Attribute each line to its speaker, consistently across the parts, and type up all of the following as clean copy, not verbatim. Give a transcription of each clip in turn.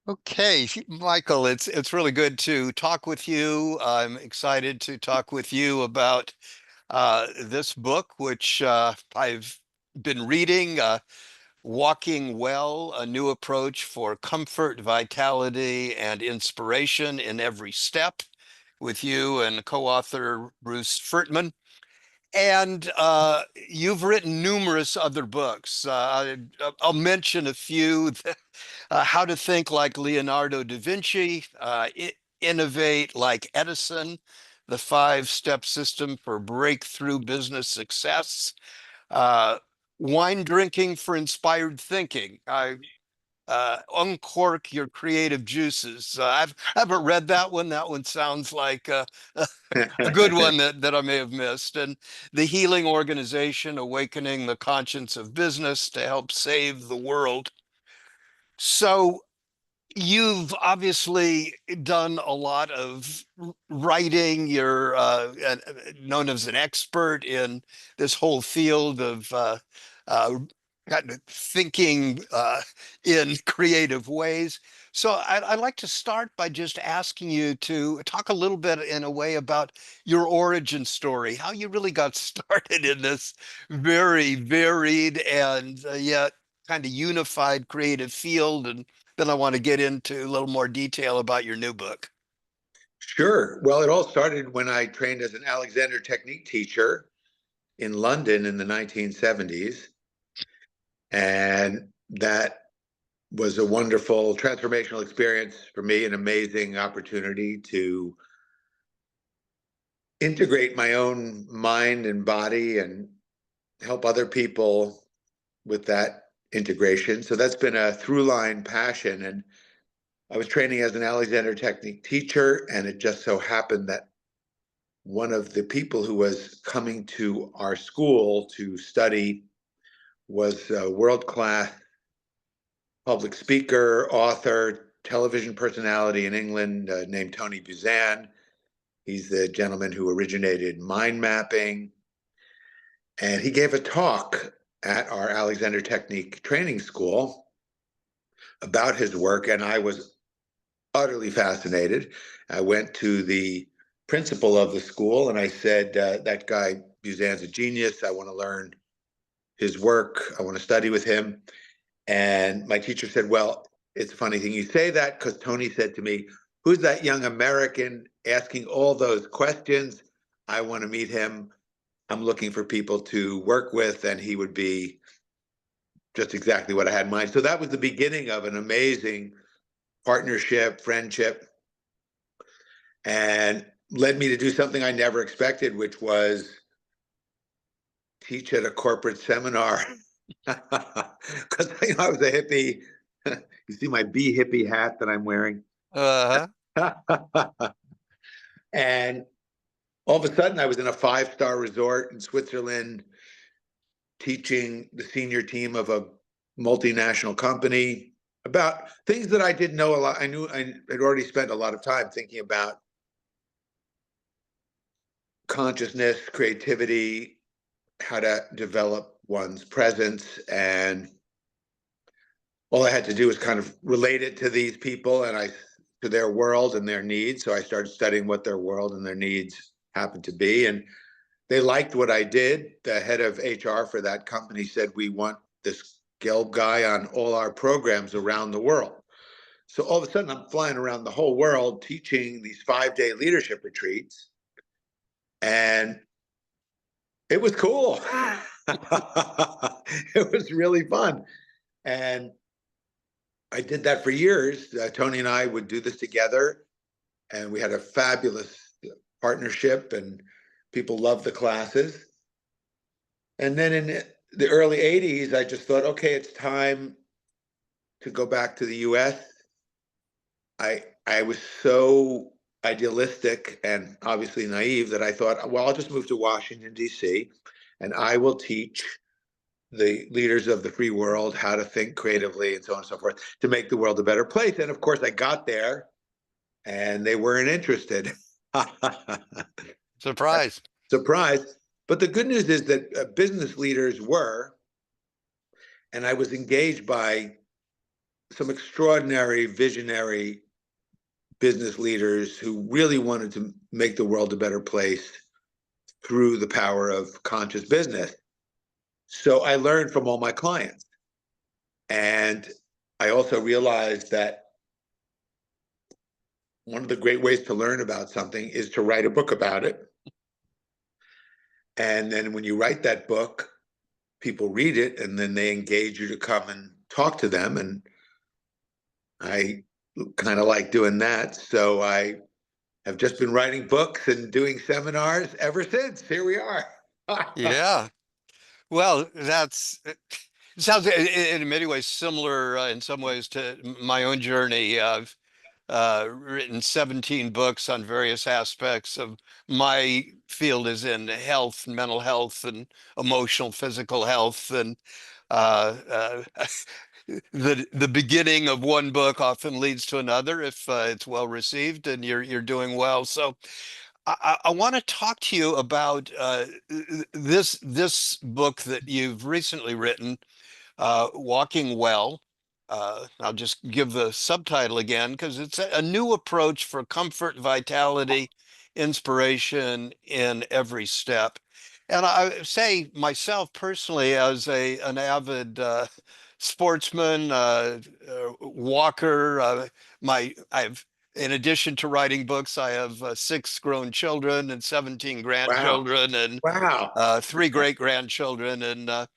Speaker 1: Okay, Michael, it's really good to talk with you. I'm excited to talk with you about this book, which I've been reading, Walking Well, A New Approach for Comfort, Vitality, and Inspiration in Every Step, with you and co-author Bruce Fertman. And you've written numerous other books. I'll mention a few. How to Think Like Leonardo da Vinci, Innovate Like Edison, The Five-Step System for Breakthrough Business Success, uh, Wine Drinking for Inspired Thinking. Uncork Your Creative Juices. I haven't read that one. That one sounds like a good one that I may have missed. And The Healing Organization, Awakening the Conscience of Business to Help Save the World. So you've obviously done a lot of writing. You're known as an expert in this whole field of uh, kind of thinking in creative ways. So I'd like to start by just asking you to talk a little bit in a way about your origin story, how you really got started in this very varied and yet kind of unified creative field, and then I want to get into a little more detail about your new book.
Speaker 2: Sure. Well, it all started when I trained as an Alexander Technique teacher in London in the 1970s. And that was a wonderful transformational experience for me, an amazing opportunity to integrate my own mind and body and help other people with that integration. So that's been a through line passion. And I was training as an Alexander Technique teacher, and it just so happened that one of the people who was coming to our school to study was a world class public speaker, author, television personality in England named Tony Buzan. He's the gentleman who originated mind mapping. And he gave a talk at our Alexander Technique training school about his work. And I was utterly fascinated. I went to the principal of the school and I said, that guy Buzan's a genius. I want to learn his work. I want to study with him. And my teacher said, well, it's a funny thing you say that because Tony said to me, who's that young American asking all those questions? I want to meet him. I'm looking for people to work with, and he would be just exactly what I had in mind. So that was the beginning of an amazing partnership, friendship, and led me to do something I never expected, which was teach at a corporate seminar. Because I was a hippie. You see my bee hippie hat that I'm wearing.
Speaker 1: Uh-huh.
Speaker 2: And all of a sudden, I was in a five-star resort in Switzerland teaching the senior team of a multinational company about things that I didn't know a lot. I knew I had already spent a lot of time thinking about consciousness, creativity, how to develop one's presence. And all I had to do was kind of relate it to these people and to their world and their needs. So I started studying what their world and their needs happened to be. And they liked what I did. The head of HR for that company said, we want this Gelb guy on all our programs around the world. So all of a sudden, I'm flying around the whole world teaching these 5-day leadership retreats. And it was cool. It was really fun. And I did that for years. Tony and I would do this together. And we had a fabulous partnership, and people loved the classes. And then in the early 80s, I just thought, okay, it's time to go back to the US. I was so idealistic and obviously naive that I thought, well, I'll just move to Washington, D.C., and I will teach the leaders of the free world how to think creatively and so on and so forth to make the world a better place. And of course, I got there and they weren't interested.
Speaker 1: Surprise.
Speaker 2: Surprise. But the good news is that business leaders were, and I was engaged by some extraordinary visionary business leaders who really wanted to make the world a better place through the power of conscious business. So I learned from all my clients. And I also realized that one of the great ways to learn about something is to write a book about it. And then when you write that book, people read it and then they engage you to come and talk to them. And I kind of like doing that. So I have just been writing books and doing seminars ever since. Here we are.
Speaker 1: Yeah. Well, it sounds in many ways similar in some ways to my own journey. I've written 17 books on various aspects of my field is in health, mental health, and emotional, physical health. And the beginning of one book often leads to another if it's well received and you're doing well. So I want to talk to you about this book that you've recently written, Walking Well. I'll just give the subtitle again because it's a new approach for comfort, vitality, inspiration in every step. And I say myself personally, as an avid sportsman, walker, I've in addition to writing books, I have six grown children and 17
Speaker 2: Wow.
Speaker 1: grandchildren and
Speaker 2: Wow.
Speaker 1: three great grandchildren. And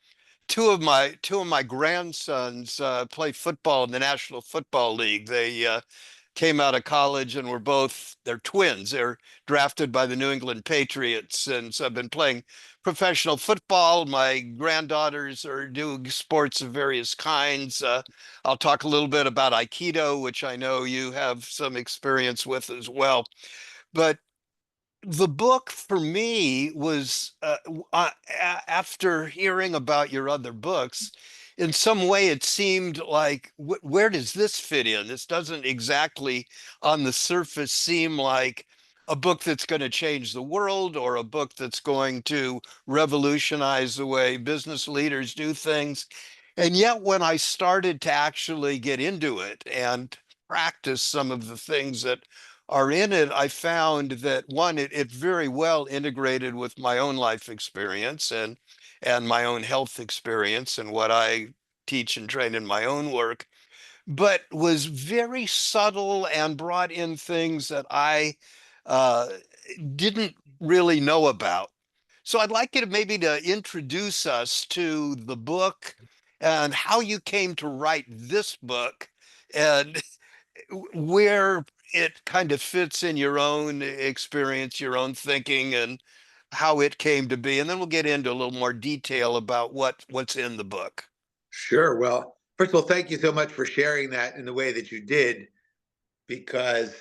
Speaker 1: two of my grandsons play football in the National Football League. They came out of college and they're twins. They're drafted by the New England Patriots. And so I've been playing professional football. My granddaughters are doing sports of various kinds. I'll talk a little bit about Aikido, which I know you have some experience with as well. But the book for me was after hearing about your other books, in some way it seemed like where does this fit in? This doesn't exactly on the surface seem like a book that's going to change the world or a book that's going to revolutionize the way business leaders do things. And yet when I started to actually get into it and practice some of the things that are in it, I found that one, it very well integrated with my own life experience and my own health experience and what I teach and train in my own work, but was very subtle and brought in things that I uh, didn't really know about. So I'd like you to maybe to introduce us to the book and how you came to write this book and where it kind of fits in your own experience, your own thinking, and how it came to be. And then we'll get into a little more detail about what's in the book.
Speaker 2: Sure. Well, first of all, thank you so much for sharing that in the way that you did, because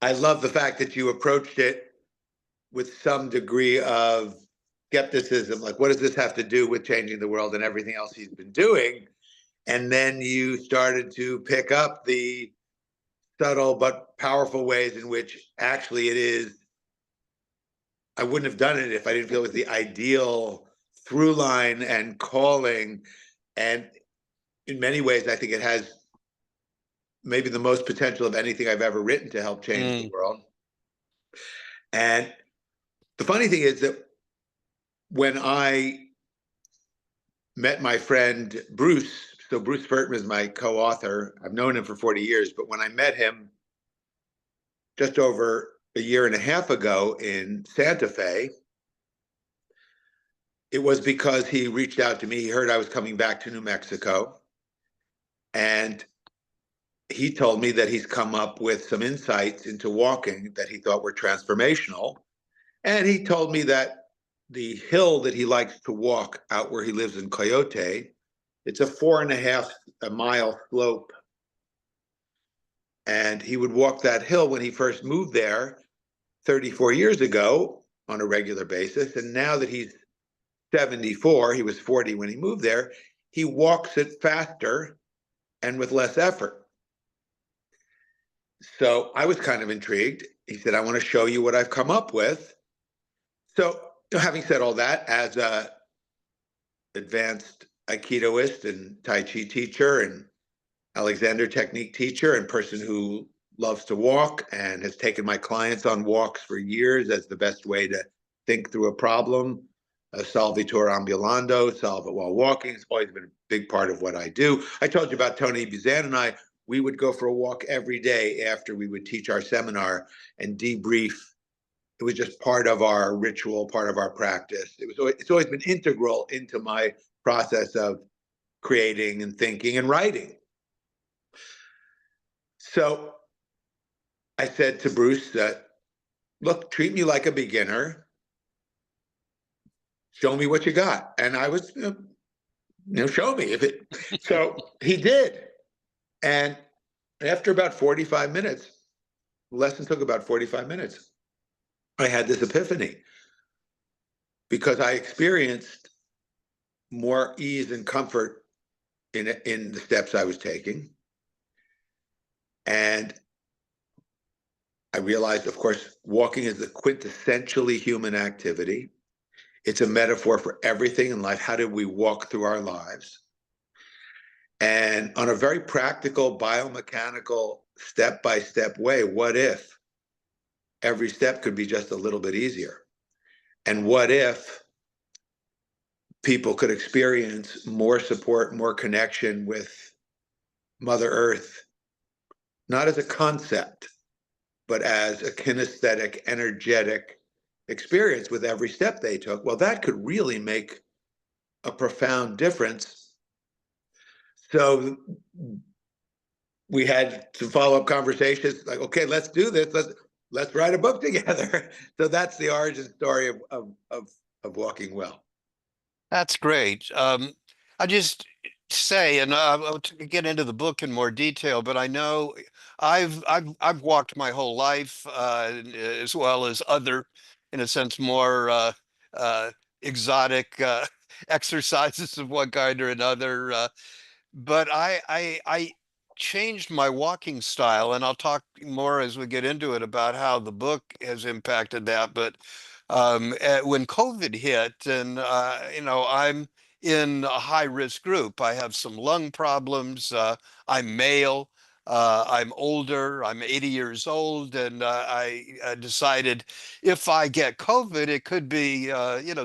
Speaker 2: I love the fact that you approached it with some degree of skepticism. Like, what does this have to do with changing the world and everything else he's been doing? And then you started to pick up the subtle but powerful ways in which actually it is. I wouldn't have done it if I didn't feel it was the ideal through line and calling. And in many ways, I think it has maybe the most potential of anything I've ever written to help change the
Speaker 1: Mm,
Speaker 2: world. And the funny thing is that when I met my friend Bruce, so Bruce Fertman is my co-author. I've known him for 40 years, but when I met him just over a year and a half ago in Santa Fe, it was because he reached out to me. He heard I was coming back to New Mexico, and he told me that he's come up with some insights into walking that he thought were transformational. And he told me that the hill that he likes to walk out where he lives in Coyote, it's a 4.5 mile slope. And he would walk that hill when he first moved there 34 years ago on a regular basis. And now that he's 74, he was 40 when he moved there, he walks it faster and with less effort. So I was kind of intrigued. He said, I want to show you what I've come up with. So, having said all that, as a advanced Aikidoist and Tai Chi teacher and Alexander technique teacher and person who loves to walk and has taken my clients on walks for years as the best way to think through a problem. Solvitur ambulando, solve it while walking. It's always been a big part of what I do. I told you about Tony Buzan and I. We would go for a walk every day after we would teach our seminar and debrief. It was just part of our ritual, part of our practice. It's always been integral into my process of creating and thinking and writing. So I said to Bruce that, look, treat me like a beginner. Show me what you got. And I was, show me if it. So he did. And after about 45 minutes, the lesson took about 45 minutes, I had this epiphany because I experienced more ease and comfort in the steps I was taking. And I realized, of course, walking is a quintessentially human activity. It's a metaphor for everything in life. How do we walk through our lives? And on a very practical, biomechanical, step-by-step way, what if every step could be just a little bit easier? And what if people could experience more support, more connection with Mother Earth, not as a concept, but as a kinesthetic, energetic experience with every step they took? Well, that could really make a profound difference. So we had some follow-up conversations, like, okay, let's do this. Let's write a book together. So that's the origin story of Walking Well.
Speaker 1: That's great. I just say, and I'll get into the book in more detail, but I know I've walked my whole life, as well as other, in a sense, more uh, exotic exercises of one kind or another. But I changed my walking style, and I'll talk more as we get into it about how the book has impacted that. But when COVID hit, and I'm in a high risk group. I have some lung problems. I'm male. I'm older. I'm 80 years old, and I decided if I get COVID, it could be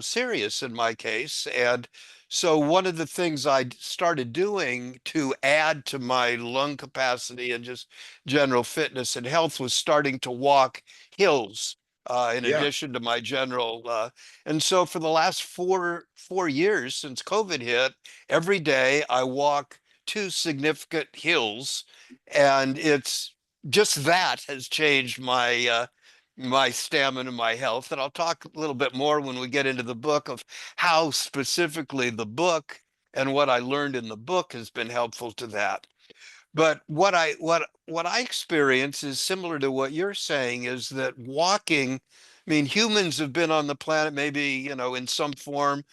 Speaker 1: serious in my case. And so one of the things I started doing to add to my lung capacity and just general fitness and health was starting to walk hills, in
Speaker 2: Yeah.
Speaker 1: addition to my general. And so for the last four years since COVID hit, every day I walk two significant hills, and it's just that has changed my stamina, my health. And I'll talk a little bit more when we get into the book of how specifically the book and what I learned in the book has been helpful to that. But what I experience is similar to what you're saying, is that walking, I mean, humans have been on the planet maybe, in some form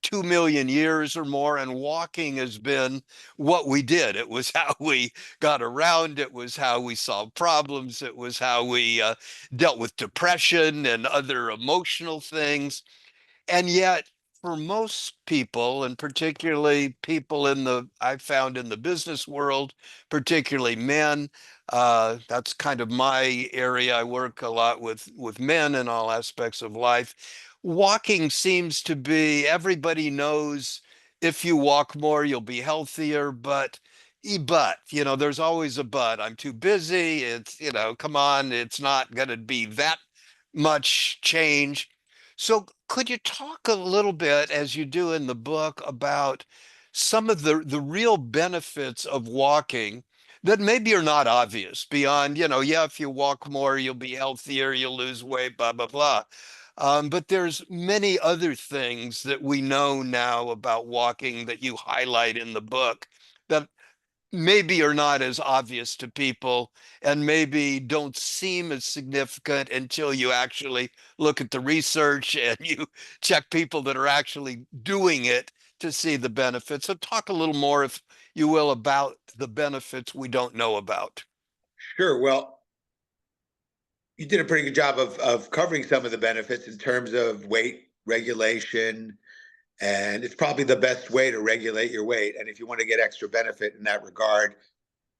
Speaker 1: 2 million years or more, and walking has been what we did. It was how we got around. It was how we solved problems. It was how we dealt with depression and other emotional things. And yet, for most people, and particularly people I found in the business world, particularly men, that's kind of my area. I work a lot with men in all aspects of life. Walking seems to be, everybody knows if you walk more, you'll be healthier, but, there's always a but. I'm too busy. It's, come on, it's not going to be that much change. So could you talk a little bit, as you do in the book, about some of the real benefits of walking that maybe are not obvious beyond, yeah, if you walk more, you'll be healthier, you'll lose weight, blah, blah, blah. But there's many other things that we know now about walking that you highlight in the book that maybe are not as obvious to people and maybe don't seem as significant until you actually look at the research and you check people that are actually doing it to see the benefits. So talk a little more, if you will, about the benefits we don't know about.
Speaker 2: Sure. Well, you did a pretty good job of covering some of the benefits in terms of weight regulation. And it's probably the best way to regulate your weight. And if you want to get extra benefit in that regard,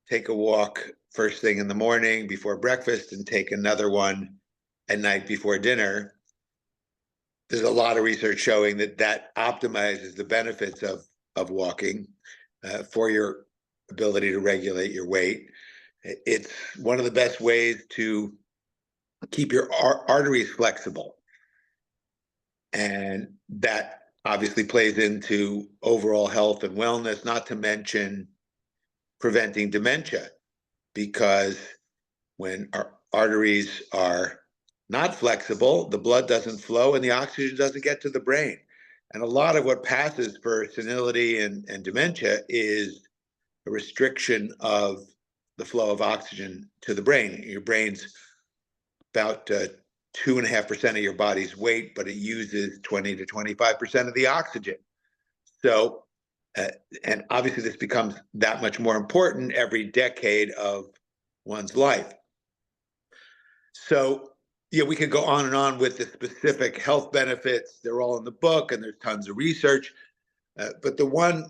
Speaker 2: take a walk first thing in the morning before breakfast and take another one at night before dinner, there's a lot of research showing that that optimizes the benefits of walking for your ability to regulate your weight. It's one of the best ways to keep your arteries flexible. And that obviously plays into overall health and wellness, not to mention preventing dementia, because when our arteries are not flexible, the blood doesn't flow and the oxygen doesn't get to the brain. And a lot of what passes for senility and dementia is a restriction of the flow of oxygen to the brain. Your brain's about 2.5% of your body's weight, but it uses 20 to 25% of the oxygen. So, and obviously this becomes that much more important every decade of one's life. So, yeah, we could go on and on with the specific health benefits. They're all in the book and there's tons of research. But the one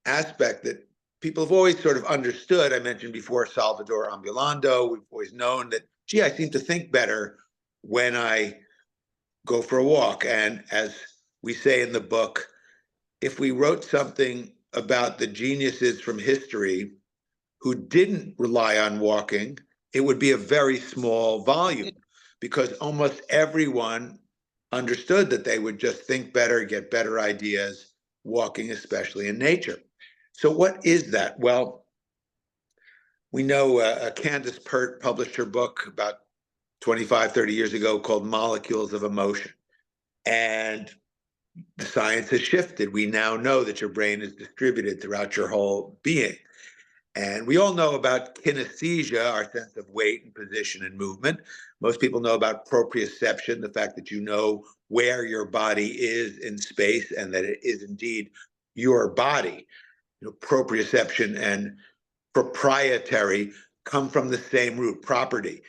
Speaker 2: aspect that people have always sort of understood, I mentioned before, Salvador Ambulando, we've always known that, gee, I seem to think better when I go for a walk. And as we say in the book, if we wrote something about the geniuses from history who didn't rely on walking, it would be a very small volume, because almost everyone understood that they would just think better, get better ideas, walking, especially in nature. So what is that? Well, we know Candace Pert published her book about 25, 30 years ago called Molecules of Emotion. And the science has shifted. We now know that your brain is distributed throughout your whole being. And we all know about kinesthesia, our sense of weight and position and movement. Most people know about proprioception, the fact that you know where your body is in space and that it is indeed your body. You know, proprioception and proprietary come from the same root, property.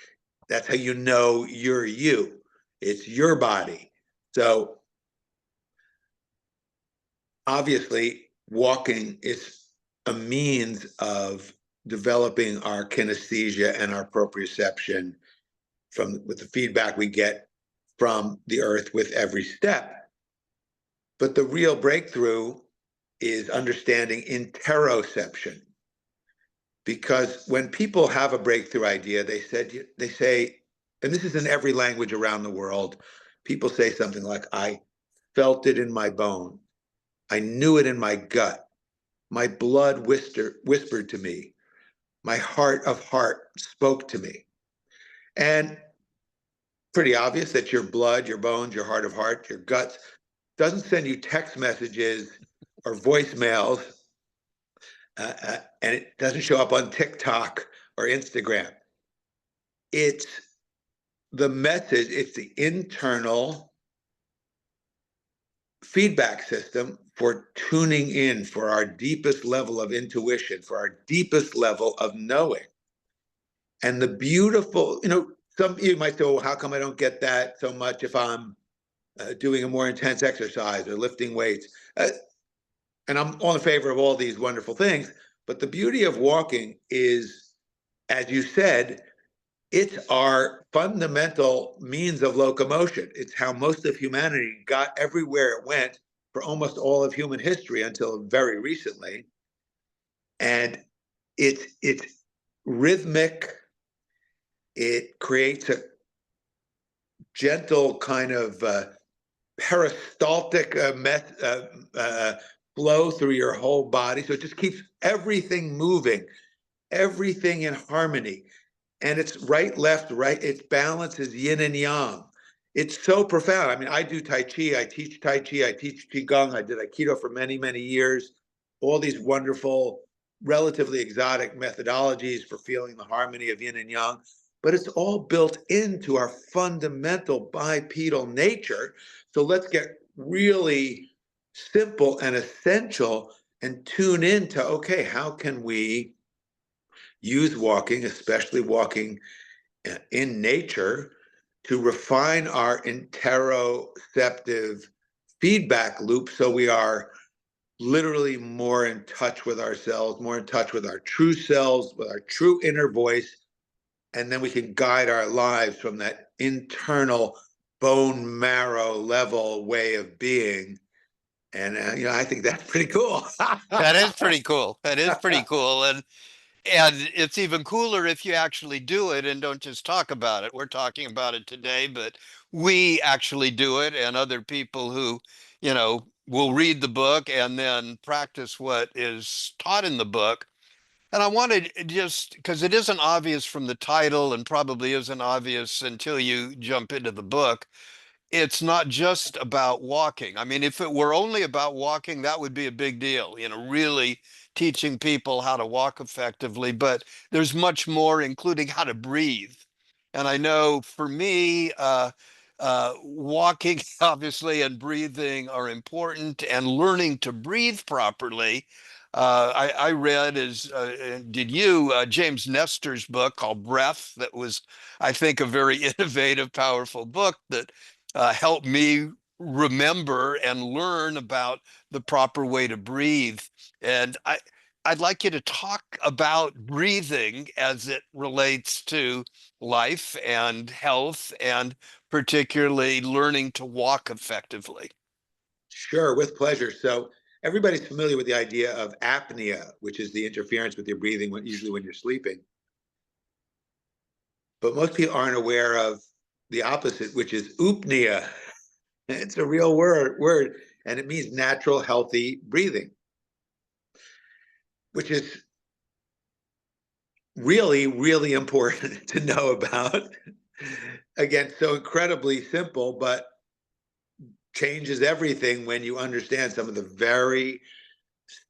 Speaker 2: That's how you know you're you. It's your body. So obviously, walking is a means of developing our kinesthesia and our proprioception with the feedback we get from the earth with every step. But the real breakthrough is understanding interoception. Because when people have a breakthrough idea, they say, and this is in every language around the world, people say something like, I felt it in my bone. I knew it in my gut. My blood whispered to me. My heart of heart spoke to me. And pretty obvious that your blood, your bones, your heart of heart, your guts doesn't send you text messages or voicemails, and it doesn't show up on TikTok or Instagram. It's the message, it's the internal feedback system for tuning in, for our deepest level of intuition, for our deepest level of knowing. And the beautiful, some you might say, well, how come I don't get that so much if I'm doing a more intense exercise or lifting weights? And I'm all in favor of all these wonderful things. But the beauty of walking is, as you said, it's our fundamental means of locomotion. It's how most of humanity got everywhere it went for almost all of human history until very recently. And it's rhythmic. It creates a gentle kind of peristaltic flow through your whole body. So it just keeps everything moving, everything in harmony. And it's right, left, right. Its balance is yin and yang. It's so profound. I mean, I do Tai Chi. I teach Tai Chi. I teach Qigong. I did Aikido for many, many years. All these wonderful, relatively exotic methodologies for feeling the harmony of yin and yang. But it's all built into our fundamental bipedal nature. So let's get really simple and essential and tune into, okay, how can we use walking, especially walking in nature, to refine our interoceptive feedback loop so we are literally more in touch with ourselves, more in touch with our true selves, with our true inner voice. And then we can guide our lives from that internal bone marrow level way of being. And, I think that's pretty cool.
Speaker 1: That is pretty cool. That is pretty cool. And it's even cooler if you actually do it and don't just talk about it. We're talking about it today, but we actually do it, and other people who, will read the book and then practice what is taught in the book. And I wanted just because it isn't obvious from the title and probably isn't obvious until you jump into the book, it's not just about walking. I mean, if it were only about walking, that would be a big deal, really teaching people how to walk effectively. But there's much more, including how to breathe. And I know for me, walking obviously and breathing are important, and learning to breathe properly. I read, did you, James Nestor's book called Breath, that was, I think, a very innovative, powerful book that help me remember and learn about the proper way to breathe. And I'd like you to talk about breathing as it relates to life and health, and particularly learning to walk effectively.
Speaker 2: Sure, with pleasure. So everybody's familiar with the idea of apnea, which is the interference with your breathing, usually when you're sleeping. But most people aren't aware of the opposite, which is upnea. It's a real word, and it means natural, healthy breathing, which is really, really important to know about. Again, so incredibly simple, but changes everything when you understand some of the very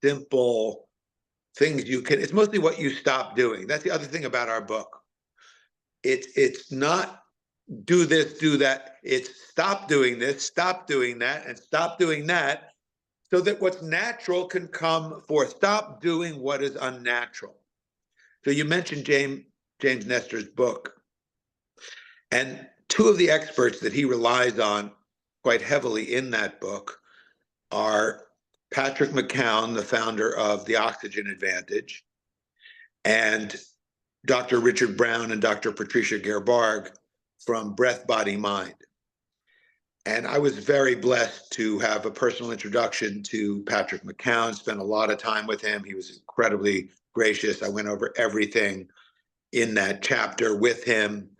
Speaker 2: simple things you can. It's mostly what you stop doing. That's the other thing about our book. It's not do this, do that. It's stop doing this, stop doing that, and stop doing that, so that what's natural can come forth. Stop doing what is unnatural. So you mentioned James Nestor's book, and two of the experts that he relies on quite heavily in that book are Patrick McCown, the founder of the Oxygen Advantage, and Dr. Richard Brown and Dr. Patricia Gerbarg from Breath, Body, Mind. And I was very blessed to have a personal introduction to Patrick McCown, spent a lot of time with him. He was incredibly gracious. I went over everything in that chapter with him.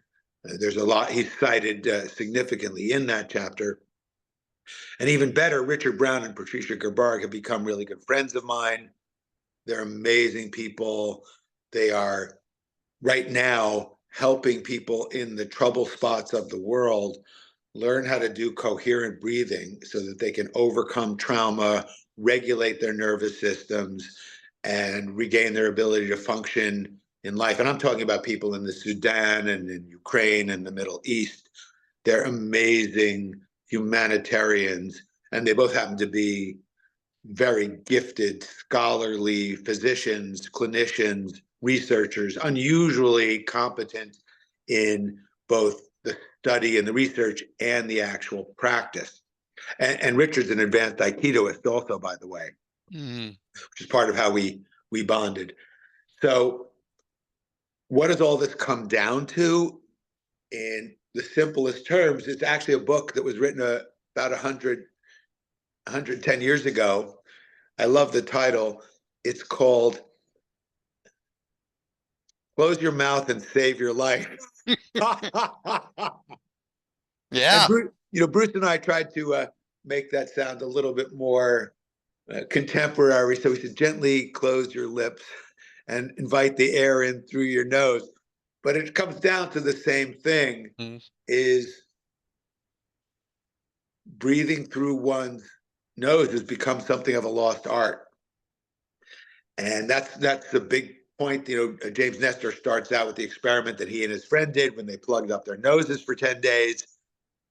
Speaker 2: There's a lot he's cited significantly in that chapter. And even better, Richard Brown and Patricia Gerbarg have become really good friends of mine. They're amazing people. They are right now helping people in the trouble spots of the world learn how to do coherent breathing so that they can overcome trauma, regulate their nervous systems, and regain their ability to function in life. And I'm talking about people in the Sudan and in Ukraine and the Middle East. They're amazing humanitarians, and they both happen to be very gifted, scholarly physicians, clinicians, researchers, unusually competent in both the study and the research and the actual practice. And Richard's an advanced Aikidoist also, by the way,
Speaker 1: Mm.
Speaker 2: which is part of how we bonded. So what does all this come down to? In the simplest terms, it's actually a book that was written about 110 years ago. I love the title. It's called Close Your Mouth and Save Your Life. And
Speaker 1: Yeah.
Speaker 2: Bruce and I tried to make that sound a little bit more contemporary. So we said, gently close your lips and invite the air in through your nose. But it comes down to the same thing,
Speaker 1: Mm.
Speaker 2: is breathing through one's nose has become something of a lost art. And that's the big point. James Nestor starts out with the experiment that he and his friend did when they plugged up their noses for 10 days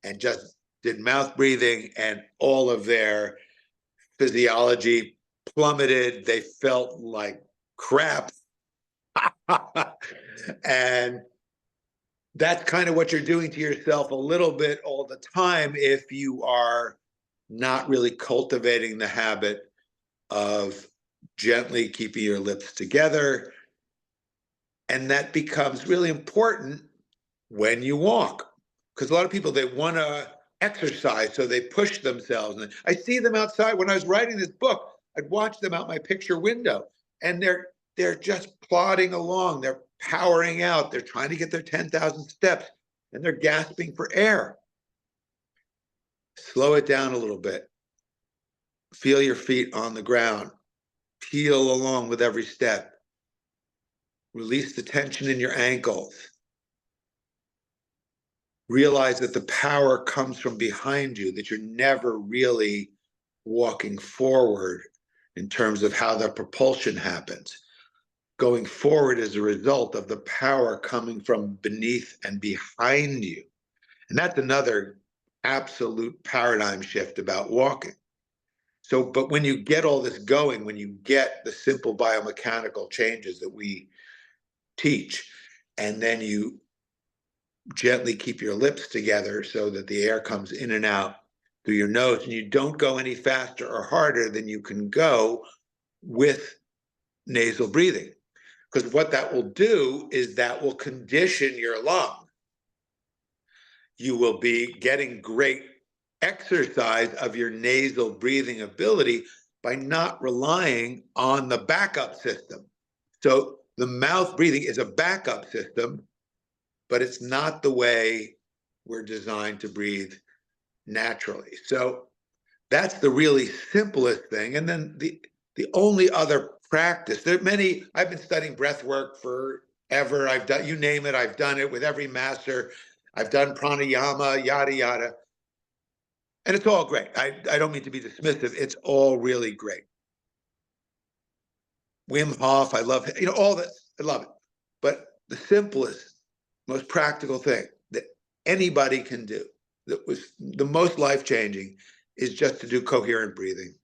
Speaker 2: and just did mouth breathing, and all of their physiology plummeted. They felt like crap. And that's kind of what you're doing to yourself a little bit all the time if you are not really cultivating the habit of gently keeping your lips together. And that becomes really important when you walk. Because a lot of people, they want to exercise, so they push themselves. And I see them outside. When I was writing this book, I'd watch them out my picture window, and they're just plodding along. They're powering out. They're trying to get their 10,000 steps, and they're gasping for air. Slow it down a little bit. Feel your feet on the ground. Peel along with every step. Release the tension in your ankles. Realize that the power comes from behind you, that you're never really walking forward in terms of how the propulsion happens. Going forward is a result of the power coming from beneath and behind you. And that's another absolute paradigm shift about walking. So, but when you get all this going, when you get the simple biomechanical changes that we teach, and then you gently keep your lips together so that the air comes in and out through your nose, and you don't go any faster or harder than you can go with nasal breathing. Because what that will do is that will condition your lung. You will be getting great exercise of your nasal breathing ability by not relying on the backup system. So the mouth breathing is a backup system, but it's not the way we're designed to breathe naturally. So that's the really simplest thing. And then the only other practice, there are many, I've been studying breath work forever. I've done, you name it, I've done it with every master. I've done pranayama, yada, yada. And it's all great. I don't mean to be dismissive. It's all really great. Wim Hof, I love, all this, I love it. But the simplest, most practical thing that anybody can do that was the most life-changing is just to do coherent breathing.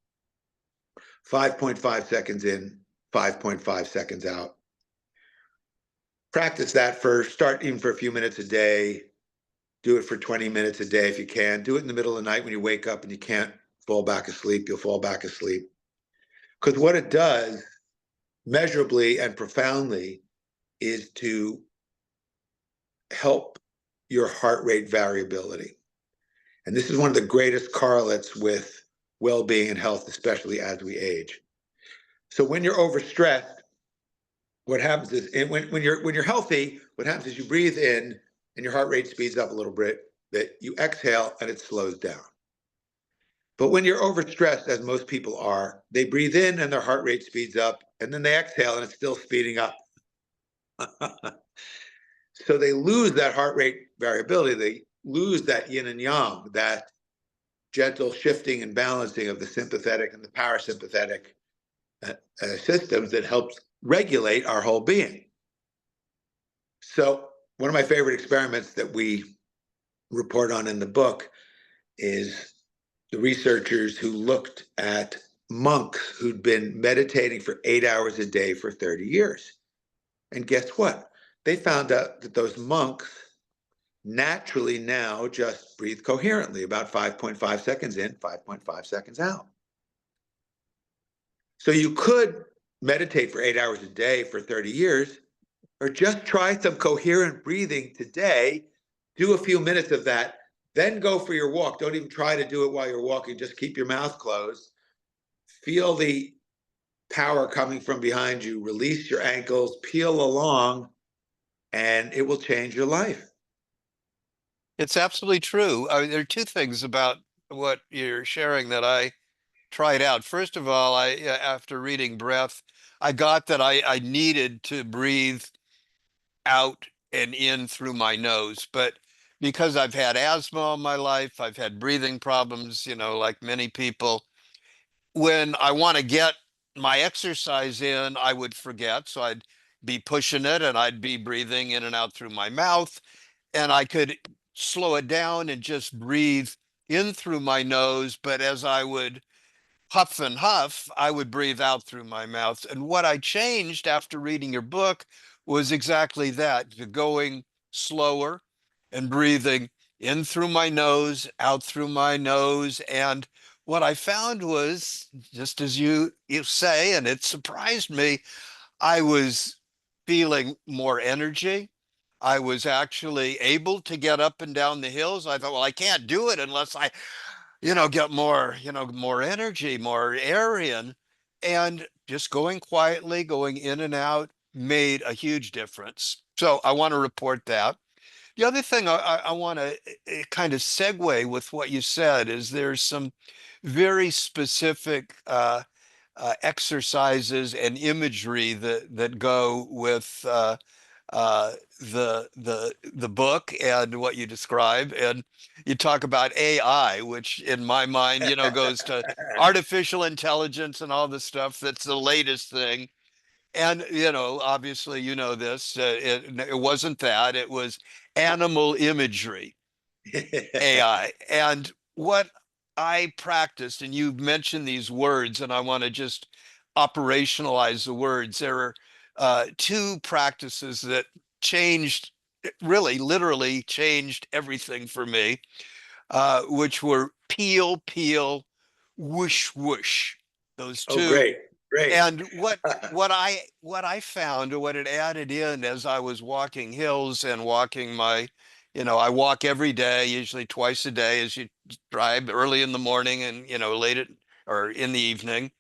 Speaker 2: 5.5 seconds in, 5.5 seconds out. Practice that first. Start even for a few minutes a day. Do it for 20 minutes a day if you can. Do it in the middle of the night when you wake up and you can't fall back asleep. You'll fall back asleep. Because what it does, measurably and profoundly, is to help your heart rate variability. And this is one of the greatest correlates with well-being and health, especially as we age. So when you're overstressed, what happens is when you're healthy, what happens is you breathe in and your heart rate speeds up a little bit, that you exhale and it slows down. But when you're overstressed, as most people are, they breathe in and their heart rate speeds up, and then they exhale and it's still speeding up. So they lose that heart rate variability. They lose that yin and yang, that gentle shifting and balancing of the sympathetic and the parasympathetic systems that helps regulate our whole being. So one of my favorite experiments that we report on in the book is the researchers who looked at monks who'd been meditating for 8 hours a day for 30 years. And guess what? They found out that those monks naturally now just breathe coherently, about 5.5 seconds in, 5.5 seconds out. So you could meditate for 8 hours a day for 30 years, or just try some coherent breathing today. Do a few minutes of that, then go for your walk. Don't even try to do it while you're walking. Just keep your mouth closed. Feel the power coming from behind you. Release your ankles, peel along, and it will change your life.
Speaker 1: It's absolutely true. There are two things about what you're sharing that I tried out. First of all, after reading Breath, I got that I needed to breathe out and in through my nose. But because I've had asthma all my life, I've had breathing problems, like many people. When I want to get my exercise in, I would forget. So I'd be pushing it and I'd be breathing in and out through my mouth. And I could slow it down and just breathe in through my nose. But as I would huff and huff, I would breathe out through my mouth. And what I changed after reading your book was exactly that, to going slower and breathing in through my nose, out through my nose. And what I found was just as you say, and it surprised me, I was feeling more energy. I was actually able to get up and down the hills. I thought, well, I can't do it unless I, get more, more energy, more air in. And just going quietly, going in and out made a huge difference. So I want to report that. The other thing I want to kind of segue with what you said is there's some very specific exercises and imagery that go with the book and what you describe. And you talk about AI, which in my mind, goes to artificial intelligence and all the stuff that's the latest thing. And, obviously, this, it wasn't that, it was animal imagery, AI. And what I practiced, and you've mentioned these words, and I want to just operationalize the words. There are two practices that changed, really, literally changed everything for me, which were peel, peel, whoosh, whoosh. Those
Speaker 2: Oh,
Speaker 1: two.
Speaker 2: great, great.
Speaker 1: And what I found, or what it added in as I was walking hills and walking I walk every day, usually twice a day, as you drive early in the morning and late at or in the evening.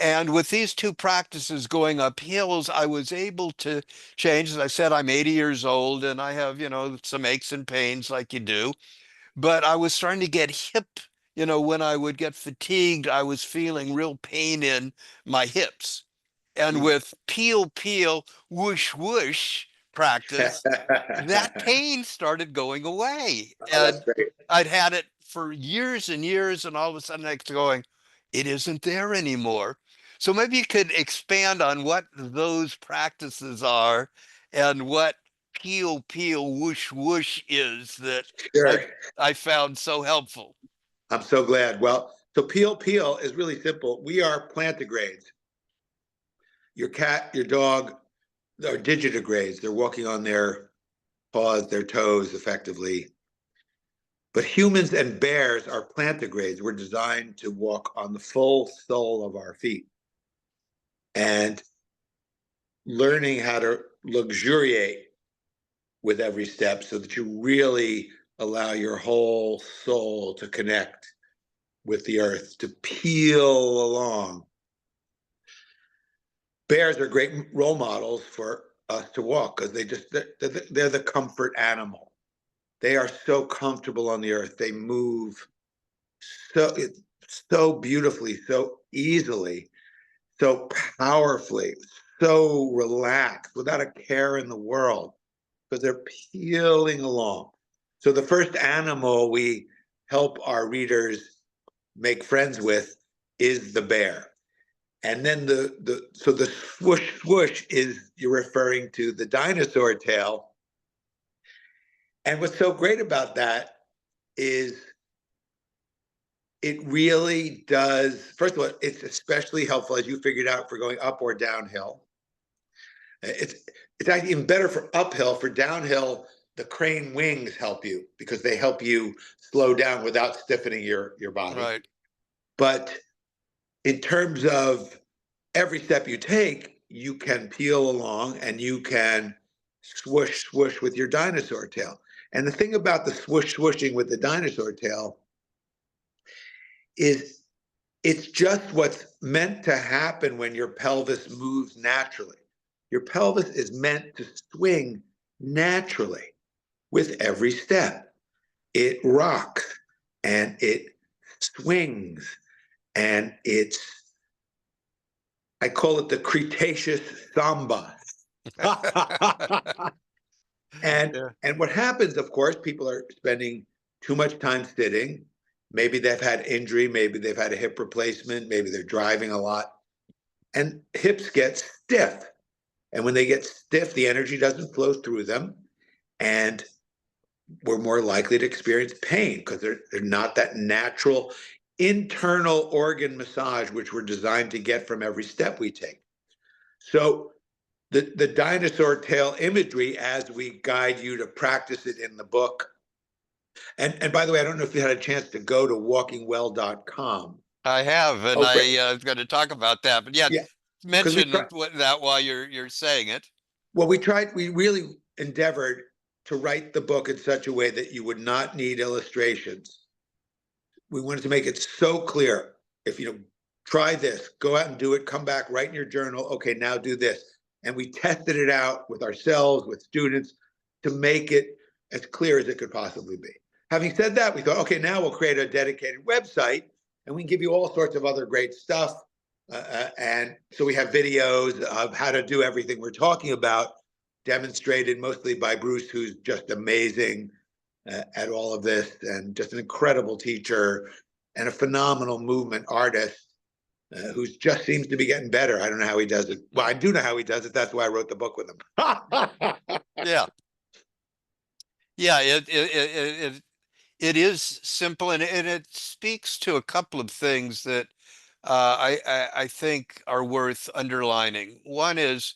Speaker 1: And with these two practices going up hills, I was able to change. As I said, I'm 80 years old and I have, some aches and pains like you do. But I was starting to get hip, when I would get fatigued, I was feeling real pain in my hips. And
Speaker 2: Mm.
Speaker 1: with peel, peel, whoosh, whoosh practice, that pain started going away.
Speaker 2: Oh, that's
Speaker 1: And
Speaker 2: great.
Speaker 1: I'd had it for years and years, and all of a sudden it's going, it isn't there anymore. So maybe you could expand on what those practices are and what peel, peel, whoosh, whoosh is that I
Speaker 2: Sure.
Speaker 1: I found so helpful.
Speaker 2: I'm so glad. Well, so peel peel is really simple. We are plantigrades. Your cat, your dog are digitigrades. They're walking on their paws, their toes effectively. But humans and bears are plantigrades. We're designed to walk on the full sole of our feet. And learning how to luxuriate with every step so that you really allow your whole soul to connect with the earth, to peel along. Bears are great role models for us to walk because they're the comfort animal. They are so comfortable on the earth. They move so so beautifully, so easily, so powerfully, so relaxed, without a care in the world, because they're peeling along. So the first animal we help our readers make friends with is the bear. And then the swoosh swoosh is you're referring to the dinosaur tail. And what's so great about that is it really does. First of all, it's especially helpful as you figured out for going up or downhill. It's it's actually even better for uphill. For downhill, the crane wings help you because they help you slow down without stiffening your body.
Speaker 1: Right.
Speaker 2: But in terms of every step you take, you can peel along and you can swoosh, swoosh with your dinosaur tail. And the thing about the swoosh, swooshing with the dinosaur tail is it's just what's meant to happen when your pelvis moves naturally. Your pelvis is meant to swing naturally with every step. It rocks and it swings and it's I call it the Cretaceous samba. and
Speaker 1: Yeah.
Speaker 2: and what happens, of course, people are spending too much time sitting. Maybe they've had injury, maybe they've had a hip replacement, maybe they're driving a lot, and hips get stiff. And when they get stiff, the energy doesn't flow through them, and we're more likely to experience pain because they're not that natural internal organ massage which we're designed to get from every step we take. So the dinosaur tail imagery, as we guide you to practice it in the book, And by the way, I don't know if you had a chance to go to walkingwell.com.
Speaker 1: I have, and
Speaker 2: Oh, great.
Speaker 1: I was going to talk about that, but yeah,
Speaker 2: Yeah, because we
Speaker 1: mention
Speaker 2: tried.
Speaker 1: that while you're saying it.
Speaker 2: Well, we really endeavored to write the book in such a way that you would not need illustrations. We wanted to make it so clear. If you know, try this, go out and do it, come back, write in your journal. Okay, now do this. And we tested it out with ourselves, with students, to make it as clear as it could possibly be. Having said that, we thought, okay, now we'll create a dedicated website and we can give you all sorts of other great stuff. And so we have videos of how to do everything we're talking about, demonstrated mostly by Bruce, who's just amazing at all of this, and just an incredible teacher and a phenomenal movement artist who just seems to be getting better. I don't know how he does it. Well, I do know how he does it. That's why I wrote the book with him.
Speaker 1: Yeah, yeah, it is simple, and it speaks to a couple of things that I think are worth underlining. One is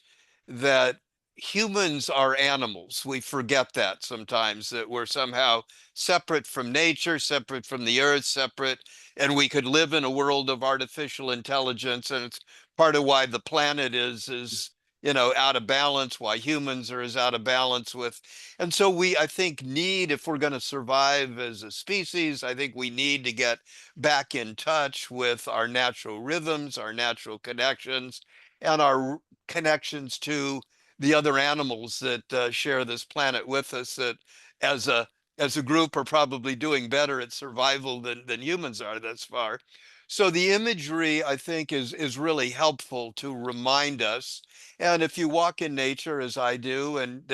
Speaker 1: that humans are animals. We forget that sometimes, that we're somehow separate from nature, separate from the earth, separate, and we could live in a world of artificial intelligence. And it's part of why the planet is out of balance, why humans are as out of balance with. And so I think, if we're going to survive as a species, I think we need to get back in touch with our natural rhythms, our natural connections, and our connections to the other animals that share this planet with us, that as a group are probably doing better at survival than humans are thus far. So the imagery, I think, is really helpful to remind us. And if you walk in nature, as I do, and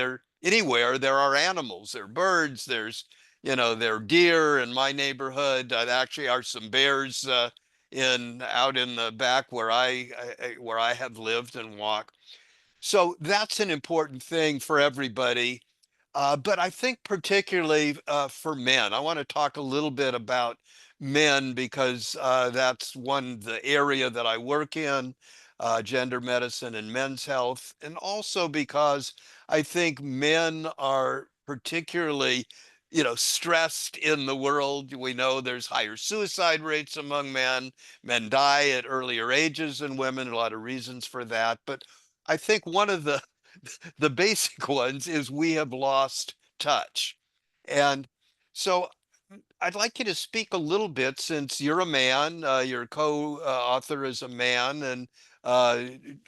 Speaker 1: anywhere, there are animals, there are birds, there are deer in my neighborhood. There actually are some bears out in the back where I have lived and walked. So that's an important thing for everybody. But I think particularly for men, I want to talk a little bit about men because that's the area that I work in, gender medicine and men's health, and also because I think men are particularly, stressed in the world. We know there's higher suicide rates among men. Men die at earlier ages than women. A lot of reasons for that, but I think one of the basic ones is we have lost touch. And so I'd like you to speak a little bit, since you're a man, your co-author is a man, and uh,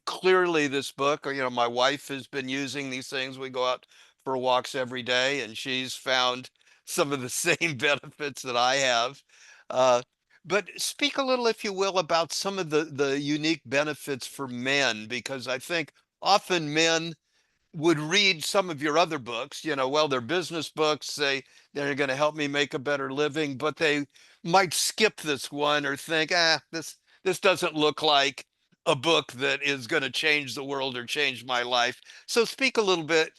Speaker 1: clearly this book, my wife has been using these things. We go out for walks every day, and she's found some of the same benefits that I have. Uh, but speak a little, if you will, about some of the unique benefits for men, because I think often men would read some of your other books, well, they're business books, they're going to help me make a better living, but they might skip this one or think, this doesn't look like a book that is going to change the world or change my life. So speak a little bit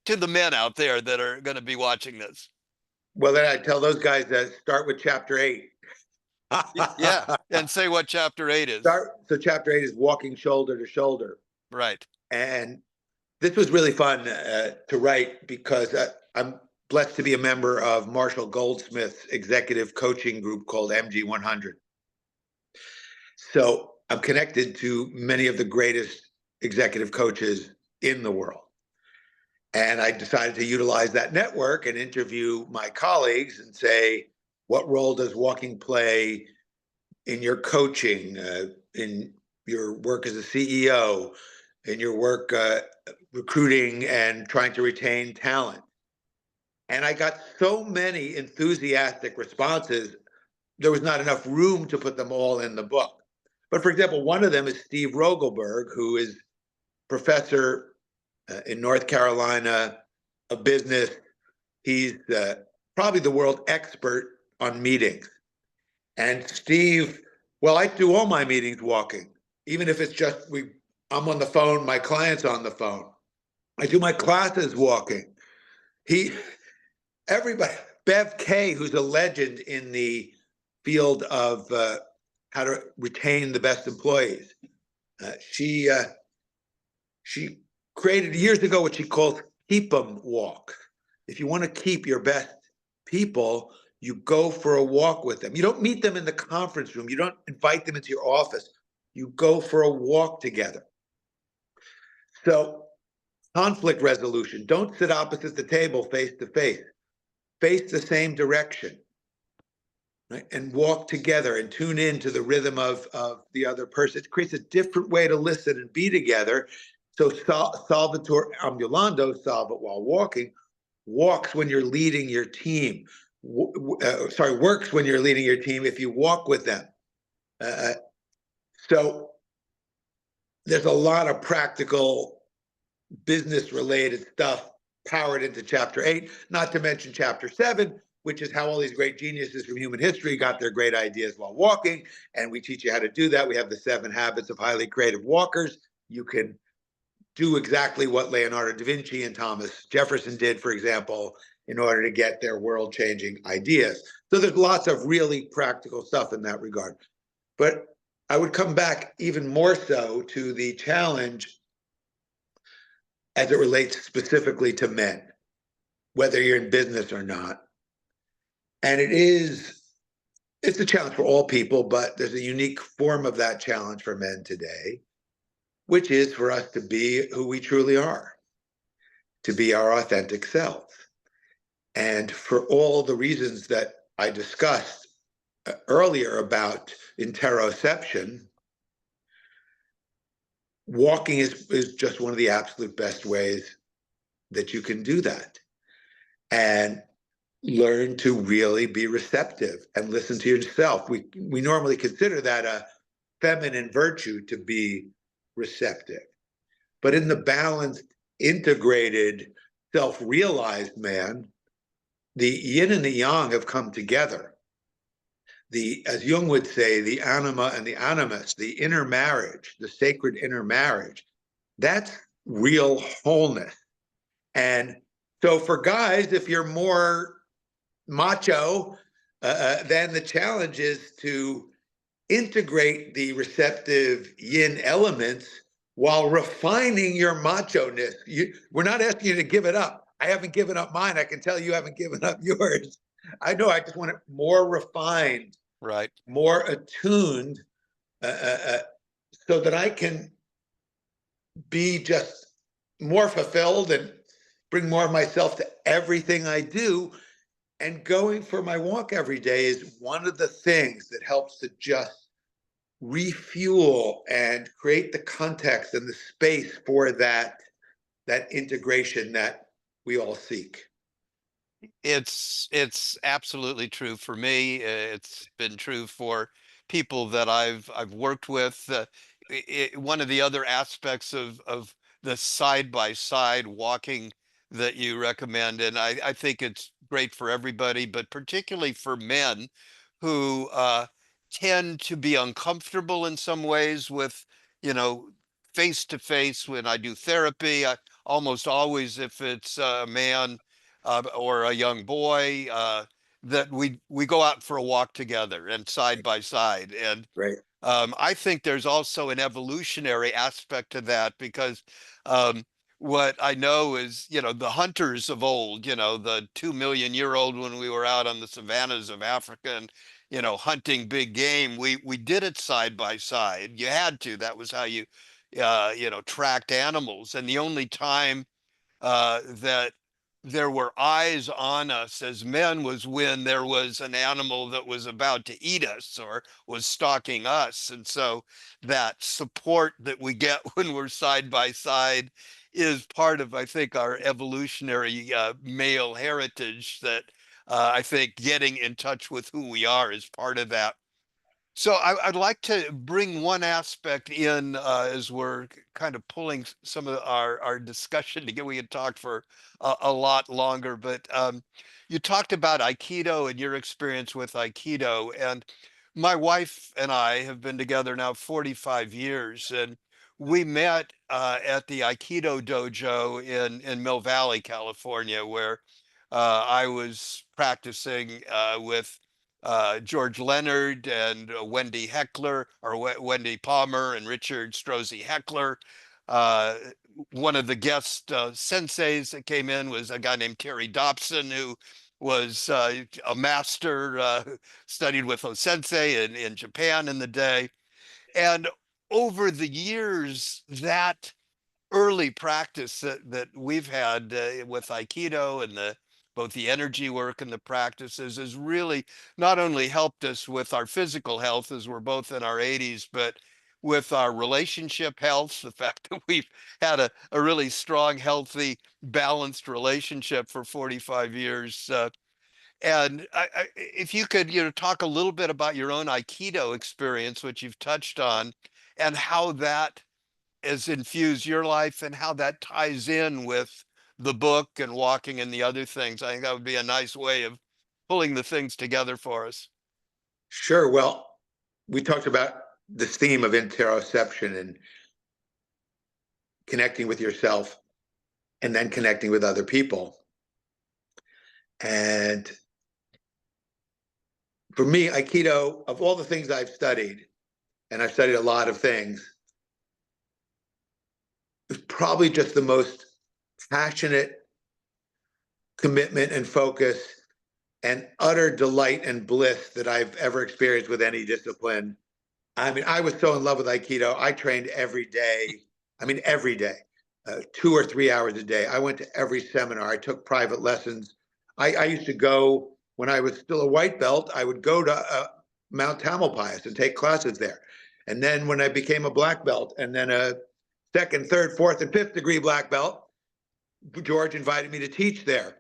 Speaker 1: to the men out there that are going to be watching this.
Speaker 2: Well, then I tell those guys that start with chapter 8.
Speaker 1: Yeah, and say what chapter 8 is.
Speaker 2: So chapter 8 is walking shoulder to shoulder.
Speaker 1: Right.
Speaker 2: And this was really fun to write because I'm blessed to be a member of Marshall Goldsmith's executive coaching group called MG100. So I'm connected to many of the greatest executive coaches in the world. And I decided to utilize that network and interview my colleagues and say, what role does walking play in your coaching, in your work as a CEO, in your work recruiting and trying to retain talent? And I got so many enthusiastic responses, there was not enough room to put them all in the book. But for example, one of them is Steve Rogelberg, who is professor in North Carolina of business. He's probably the world expert on meetings. And Steve, well, I do all my meetings walking, even if it's just I'm on the phone, my client's on the phone. I do my classes walking. He, everybody, Bev Kay, who's a legend in the field of how to retain the best employees. She created years ago what she calls keep 'em walk. If you want to keep your best people, you go for a walk with them. You don't meet them in the conference room. You don't invite them into your office. You go for a walk together. So, conflict resolution. Don't sit opposite the table face to face. Face the same direction, right? And walk together and tune in to the rhythm of the other person. It creates a different way to listen and be together. So, salvator ambulando, solve it while walking, walks when you're leading your team. Works when you're leading your team if you walk with them. So there's a lot of practical business related stuff powered into chapter 8, not to mention chapter 7, which is how all these great geniuses from human history got their great ideas while walking. And we teach you how to do that. We have the 7 habits of highly creative walkers. You can do exactly what Leonardo da Vinci and Thomas Jefferson did, for example, in order to get their world changing ideas. So there's lots of really practical stuff in that regard. But I would come back even more so to the challenge as it relates specifically to men, whether you're in business or not. And it's a challenge for all people, but there's a unique form of that challenge for men today, which is for us to be who we truly are, to be our authentic selves. And for all the reasons that I discussed earlier about interoception, walking is just one of the absolute best ways that you can do that. And learn to really be receptive and listen to yourself. We normally consider that a feminine virtue to be receptive. But in the balanced, integrated, self-realized man, the yin and the yang have come together. As Jung would say, the anima and the animus, the inner marriage, the sacred inner marriage, that's real wholeness. And so for guys, if you're more macho, then the challenge is to integrate the receptive yin elements while refining your macho-ness. We're not asking you to give it up. I haven't given up mine. I can tell you haven't given up yours. I know. I just want it more refined,
Speaker 1: Right.
Speaker 2: more attuned, so that I can be just more fulfilled and bring more of myself to everything I do. And going for my walk every day is one of the things that helps to just refuel and create the context and the space for that integration that we all seek.
Speaker 1: It's absolutely true for me. It's been true for people that I've worked with. One of the other aspects of the side by side walking that you recommend, and I think it's great for everybody, but particularly for men who tend to be uncomfortable in some ways with, you know, face to face. When I do therapy, almost always, if it's a man or a young boy, that we go out for a walk together and side by side. And
Speaker 2: Right.
Speaker 1: I think there's also an evolutionary aspect to that because um, what I know is, you know, the hunters of old, you know, the 2 million-year-old when we were out on the savannas of Africa and, you know, hunting big game, we did it side by side. You had to. That was how you know, tracked animals. And the only time that there were eyes on us as men was when there was an animal that was about to eat us or was stalking us. And so that support that we get when we're side by side is part of, I think, our evolutionary male heritage that I think getting in touch with who we are is part of that. So I'd like to bring one aspect in as we're kind of pulling some of our discussion together. We could talk for a lot longer, but you talked about Aikido and your experience with Aikido. And my wife and I have been together now 45 years, and we met at the Aikido dojo in Mill Valley, California, where I was practicing with George Leonard and Wendy Heckler, or Wendy Palmer and Richard Strozzi Heckler. Uh, One of the guest senseis that came in was a guy named Terry Dobson, who was a master, studied with Osensei in Japan in the day. And over the years, that early practice that we've had with Aikido and both the energy work and the practices has really not only helped us with our physical health as we're both in our 80s, but with our relationship health, the fact that we've had a really strong, healthy, balanced relationship for 45 years. And if you could, talk a little bit about your own Aikido experience, which you've touched on, and how that has infused your life and how that ties in with the book and walking and the other things. I think that would be a nice way of pulling the things together for us.
Speaker 2: Sure. Well, we talked about this theme of interoception and connecting with yourself and then connecting with other people. And for me, Aikido, of all the things I've studied, and I've studied a lot of things, is probably just the most passionate commitment and focus and utter delight and bliss that I've ever experienced with any discipline. I mean, I was so in love with Aikido. I trained every day. I mean, every day, 2 or 3 hours a day. I went to every seminar. I took private lessons. I used to go when I was still a white belt. I would go to Mount Tamalpais and take classes there. And then when I became a black belt, and then a second, third, fourth, and fifth degree black belt, George invited me to teach there.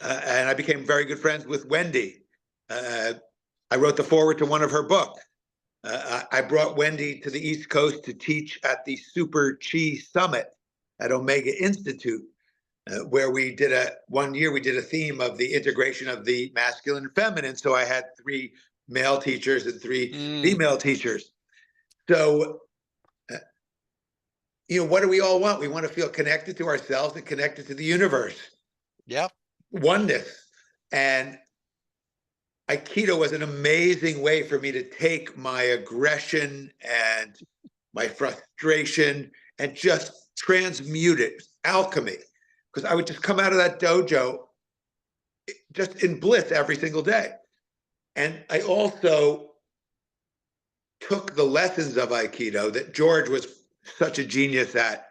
Speaker 2: And I became very good friends with Wendy. I wrote the foreword to one of her books. I brought Wendy to the East Coast to teach at the Super Chi Summit at Omega Institute, where we did 1 year we did a theme of the integration of the masculine and feminine. So I had 3 male teachers and 3 female teachers. So, what do we all want? We want to feel connected to ourselves and connected to the universe.
Speaker 1: Yeah.
Speaker 2: Oneness. And Aikido was an amazing way for me to take my aggression and my frustration and just transmute it, alchemy. Because I would just come out of that dojo just in bliss every single day. And I also took the lessons of Aikido that George was such a genius at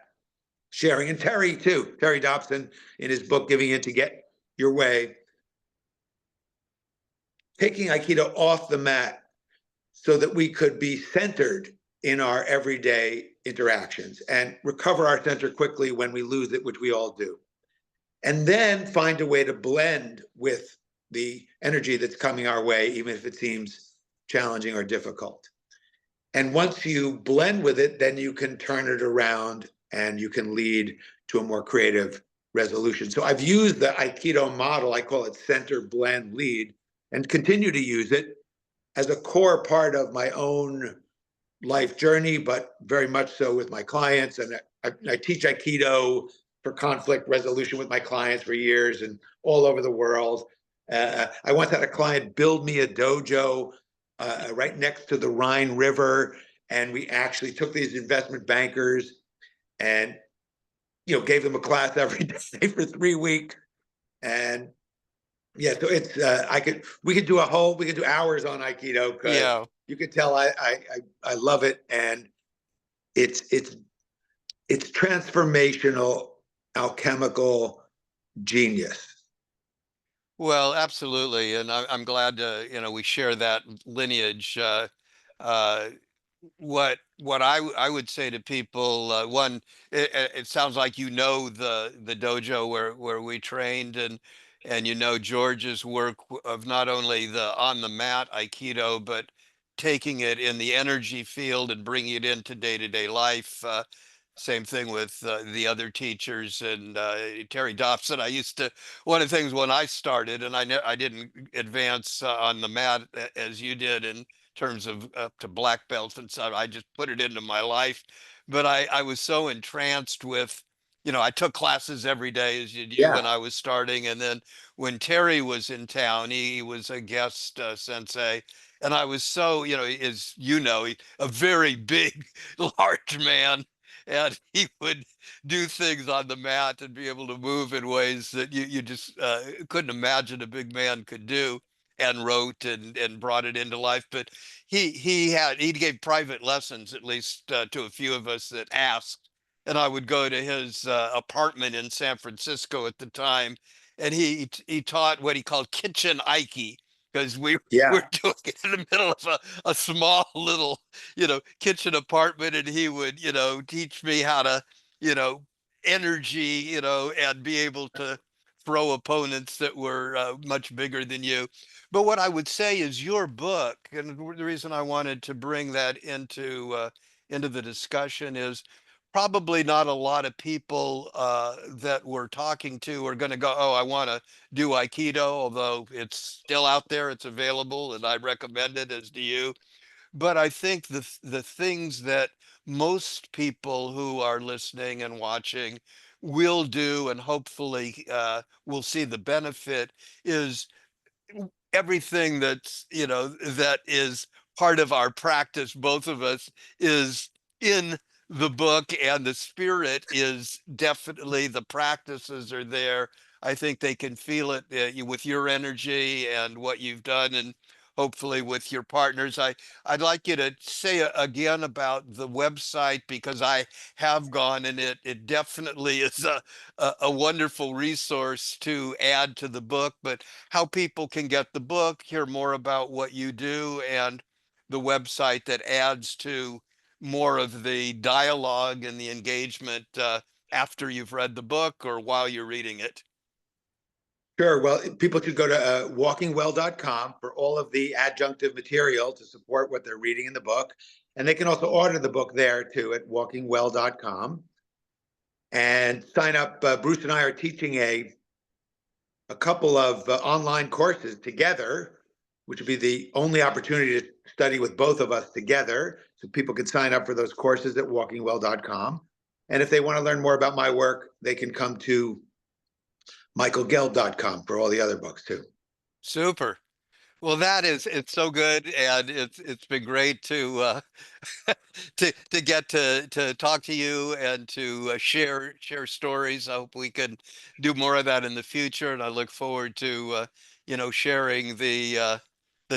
Speaker 2: sharing, and Terry too, Terry Dobson in his book, Giving In to Get Your Way, taking Aikido off the mat so that we could be centered in our everyday interactions and recover our center quickly when we lose it, which we all do. And then find a way to blend with the energy that's coming our way, even if it seems challenging or difficult. And once you blend with it, then you can turn it around and you can lead to a more creative resolution. So I've used the Aikido model, I call it center, blend, lead, and continue to use it as a core part of my own life journey, but very much so with my clients. And I teach Aikido for conflict resolution with my clients for years and all over the world. I once had a client build me a dojo right next to the Rhine River, and we actually took these investment bankers and gave them a class every day for 3 weeks. And yeah, so it's we could do hours on Aikido because
Speaker 1: Yeah.
Speaker 2: you could tell I love it, and it's transformational, alchemical genius.
Speaker 1: Well, absolutely. And I'm glad we share that lineage. Uh, what I would say to people, one, it sounds like the dojo where we trained, and George's work of not only the on the mat Aikido, but taking it in the energy field and bringing it into day-to-day life. Same thing with the other teachers and Terry Dobson. One of the things when I started, and I didn't advance on the mat as you did in terms of up to black belt and stuff. I just put it into my life. But I was so entranced with, I took classes every day as you do when
Speaker 2: Yeah.
Speaker 1: I was starting. And then when Terry was in town, he was a guest sensei. And I was so, as a very big, large man. and he would do things on the mat and be able to move in ways that you just couldn't imagine a big man could do, and wrote and brought it into life. But he gave private lessons, at least to a few of us that asked. And I would go to his apartment in San Francisco at the time, and he taught what he called kitchen Ike, because we were
Speaker 2: Yeah.
Speaker 1: doing it in the middle of a small little, kitchen apartment, and he would, teach me how to, you know, energy, and be able to throw opponents that were much bigger than you. But what I would say is your book, and the reason I wanted to bring that into the discussion is probably not a lot of people that we're talking to are going to go, oh, I want to do Aikido, although it's still out there, it's available, and I recommend it, as do you. But I think the things that most people who are listening and watching will do, and hopefully will see the benefit, is everything that is part of our practice, both of us, is in the book, and the spirit is definitely, the practices are there. I think they can feel it with your energy and what you've done, and hopefully with your partners. I'd like you to say again about the website, because I have gone, and it definitely is a wonderful resource to add to the book. But how people can get the book, hear more about what you do, and the website that adds to more of the dialogue and the engagement after you've read the book or while you're reading it.
Speaker 2: Sure. Well, people should go to walkingwell.com for all of the adjunctive material to support what they're reading in the book. And they can also order the book there too at walkingwell.com and sign up. Bruce and I are teaching a couple of online courses together, which would be the only opportunity to study with both of us together. So people can sign up for those courses at walkingwell.com. And if they want to learn more about my work, they can come to michaelgelb.com for all the other books too.
Speaker 1: Super. Well, it's so good, and it's been great to to get to talk to you and to share stories. I hope we can do more of that in the future, and I look forward to sharing the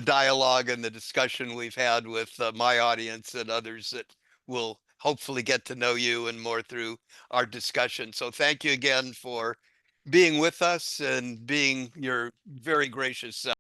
Speaker 1: dialogue and the discussion we've had with my audience and others that will hopefully get to know you and more through our discussion. So thank you again for being with us and being your very gracious